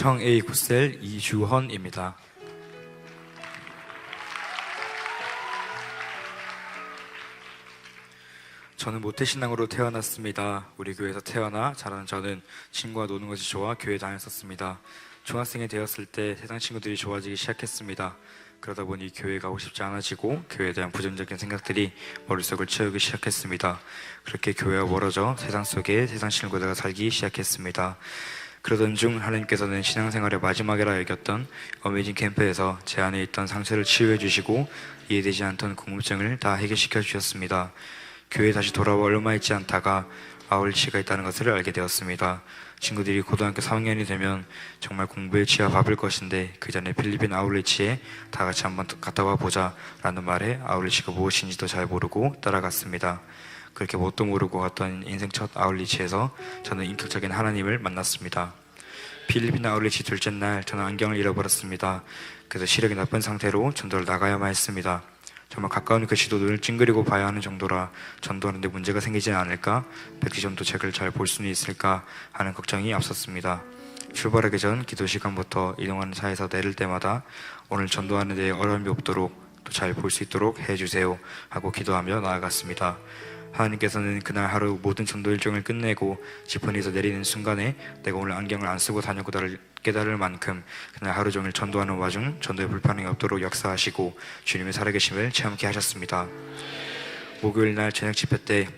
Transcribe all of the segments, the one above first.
청 A 구셀 이주헌입니다. 저는 모태신앙으로 태어났습니다. 우리 교회에서 태어나 자라는 저는 친구와 노는 것이 좋아 교회 다녔었습니다. 중학생이 되었을 때 세상 친구들이 좋아지기 시작했습니다. 그러다 보니 교회 가고 싶지 않아지고 교회에 대한 부정적인 생각들이 머릿속을 채우기 시작했습니다. 그렇게 교회와 멀어져 세상 속에 세상 친구들과 살기 시작했습니다. 그러던 중 하나님께서는 신앙생활의 마지막이라 여겼던 어메이징 캠프에서 제 안에 있던 상처를 치유해 주시고 이해되지 않던 궁금증을 다 해결시켜 주셨습니다. 교회에 다시 돌아와 얼마 있지 않다가 아울리치가 있다는 것을 알게 되었습니다. 친구들이 고등학교 3학년이 되면 정말 공부에 치여 바쁠 것인데 그 전에 필리핀 아울리치에 다 같이 한번 갔다 와 보자 라는 말에 아울리치가 무엇인지도 잘 모르고 따라갔습니다. 그렇게 뭣도 모르고 갔던 인생 첫 아울리치에서 저는 인격적인 하나님을 만났습니다. 필리핀 아울리치 둘째 날 저는 안경을 잃어버렸습니다. 그래서 시력이 나쁜 상태로 전도를 나가야만 했습니다. 정말 가까운 글씨도 눈을 찡그리고 봐야 하는 정도라 전도하는데 문제가 생기지 않을까, 백지전도 책을 잘 볼 수는 있을까 하는 걱정이 앞섰습니다. 출발하기 전 기도 시간부터 이동하는 차에서 내릴 때마다 오늘 전도하는 데 어려움이 없도록 또 잘 볼 수 있도록 해주세요 하고 기도하며 나아갔습니다. 하나님께서는 그날 하루 모든 전도 일정을 끝내고 지퍼니에서 내리는 순간에 내가 오늘 안경을 안 쓰고 다녔구나를 깨달을 만큼 그날 하루 종일 전도하는 와중 전도에 불편함이 없도록 역사하시고 주님의 살아계심을 체험케 하셨습니다. 목요일 날 저녁 집회 때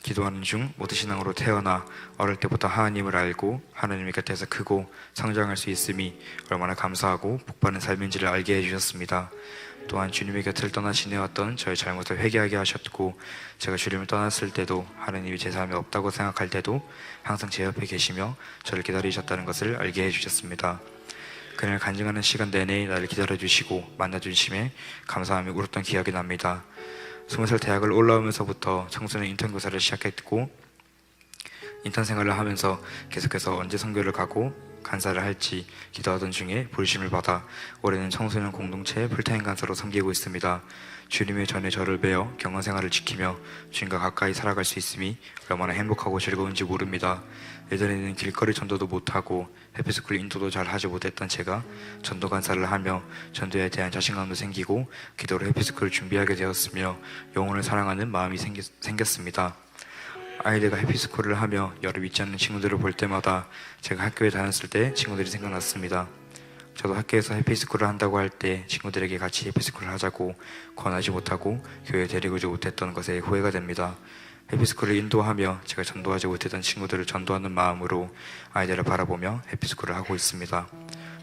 기도하는 중 모태신앙으로 태어나 어릴 때부터 하나님을 알고 하나님의 곁에서 크고 성장할 수 있음이 얼마나 감사하고 복받은 삶인지를 알게 해주셨습니다. 또한 주님의 곁을 떠나 지내왔던 저의 잘못을 회개하게 하셨고 제가 주님을 떠났을 때도 하나님이 제 삶에 없다고 생각할 때도 항상 제 옆에 계시며 저를 기다리셨다는 것을 알게 해주셨습니다. 그날 간증하는 시간 내내 나를 기다려주시고 만나주심에 감사하며 울었던 기억이 납니다. 20살 대학을 올라오면서부터 청소년 인턴 교사를 시작했고 인턴 생활을 하면서 계속해서 언제 선교를 가고 간사를 할지 기도하던 중에 부르심을 받아 올해는 청소년 공동체 풀타임 간사로 섬기고 있습니다. 주님의 전에 저를 배워 경건생활을 지키며 주님과 가까이 살아갈 수 있음이 얼마나 행복하고 즐거운지 모릅니다. 예전에는 길거리 전도도 못하고 해피스쿨 인도도 잘 하지 못했던 제가 전도 간사를 하며 전도에 대한 자신감도 생기고 기도로 해피스쿨을 준비하게 되었으며 영혼을 사랑하는 마음이 생겼습니다. 아이들과 해피스쿨을 하며 여러 믿지 않는 친구들을 볼 때마다 제가 학교에 다녔을 때 친구들이 생각났습니다. 저도 학교에서 해피스쿨을 한다고 할 때 친구들에게 같이 해피스쿨을 하자고 권하지 못하고 교회에 데리고 오지 못했던 것에 후회가 됩니다. 해피스쿨을 인도하며 제가 전도하지 못했던 친구들을 전도하는 마음으로 아이들을 바라보며 해피스쿨을 하고 있습니다.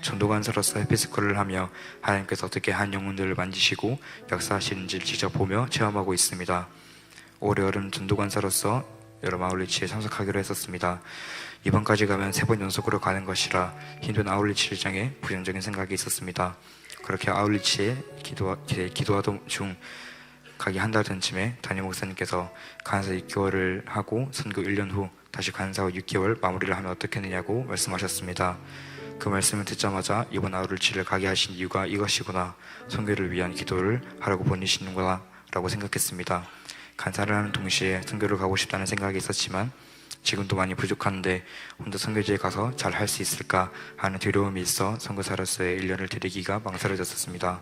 전도간사로서 해피스쿨을 하며 하나님께서 어떻게 한 영혼들을 만지시고 역사하시는지를 직접 보며 체험하고 있습니다. 올해 여름 전도간사로서 여러 아울리치에 참석하기로 했었습니다. 이번까지 가면 3번 연속으로 가는 것이라 힘든 아울리치 일정에 부정적인 생각이 있었습니다. 그렇게 아울리치에 기도하던 중 가기 한 달 전쯤에 담임 목사님께서 간사 6개월을 하고 선교 1년 후 다시 간사 후 6개월 마무리를 하면 어떻겠느냐고 말씀하셨습니다. 그 말씀을 듣자마자 이번 아울리치를 가게 하신 이유가 이것이구나, 선교를 위한 기도를 하라고 보내시는구나 라고 생각했습니다. 간사를 하는 동시에 선교를 가고 싶다는 생각이 있었지만 지금도 많이 부족한데 혼자 선교지에 가서 잘 할 수 있을까 하는 두려움이 있어 선교사로서의 1년을 드리기가 망설여졌었습니다.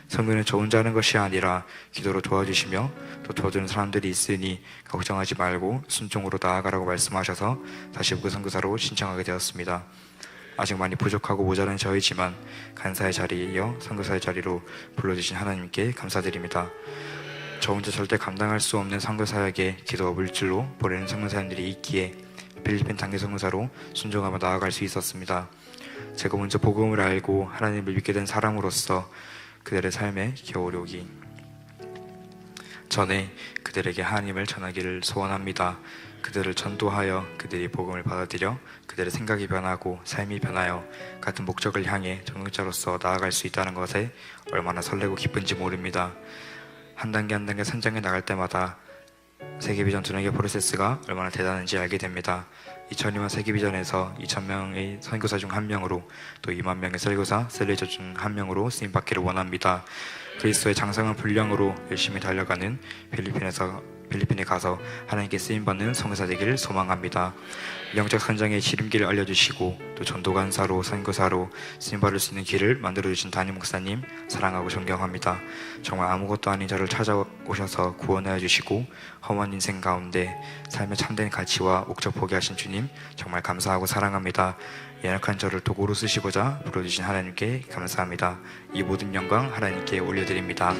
선교는 저 혼자 하는 것이 아니라 기도로 도와주시며 또 도와주는 사람들이 있으니 걱정하지 말고 순종으로 나아가라고 말씀하셔서 다시 선교사로 신청하게 되었습니다. 아직 많이 부족하고 모자란 저이지만 간사의 자리에 이어 선교사의 자리로 불러주신 하나님께 감사드립니다. 저 혼자 절대 감당할 수 없는 선교사에게 기도와 물질로 보내는 선교사님들이 있기에 필리핀 단기 선교사로 순종하며 나아갈 수 있었습니다. 제가 먼저 복음을 알고 하나님을 믿게 된 사람으로서 그들의 삶에 기어오르기 전에 그들에게 하나님을 전하기를 소원합니다. 그들을 전도하여 그들이 복음을 받아들여 그들의 생각이 변하고 삶이 변하여 같은 목적을 향해 전도자로서 나아갈 수 있다는 것에 얼마나 설레고 기쁜지 모릅니다. 한 단계 한 단계 선장해 나갈 때마다 세계비전 두뇌의 프로세스가 얼마나 대단한지 알게 됩니다. 2002년 세계비전에서 2000명의 선교사 중 한 명으로 또 2만 명의 설교사, 셀레저 중 한 명으로 쓰임받기를 원합니다. 그리스도의 장성한 분량으로 열심히 달려가는 필리핀에서 필리핀에 가서 하나님께 쓰임받는 선교사 되기를 소망합니다. 영적 선장의 지름길을 알려주시고 또 전도간사로 선교사로 쓰임받을 수 있는 길을 만들어주신 담임 목사님 사랑하고 존경합니다. 정말 아무것도 아닌 저를 찾아오셔서 구원하여 주시고 험한 인생 가운데 삶의 참된 가치와 목적 보게 하신 주님 정말 감사하고 사랑합니다. 연약한 저를 도구로 쓰시고자 불러주신 하나님께 감사합니다. 이 모든 영광 하나님께 올려드립니다.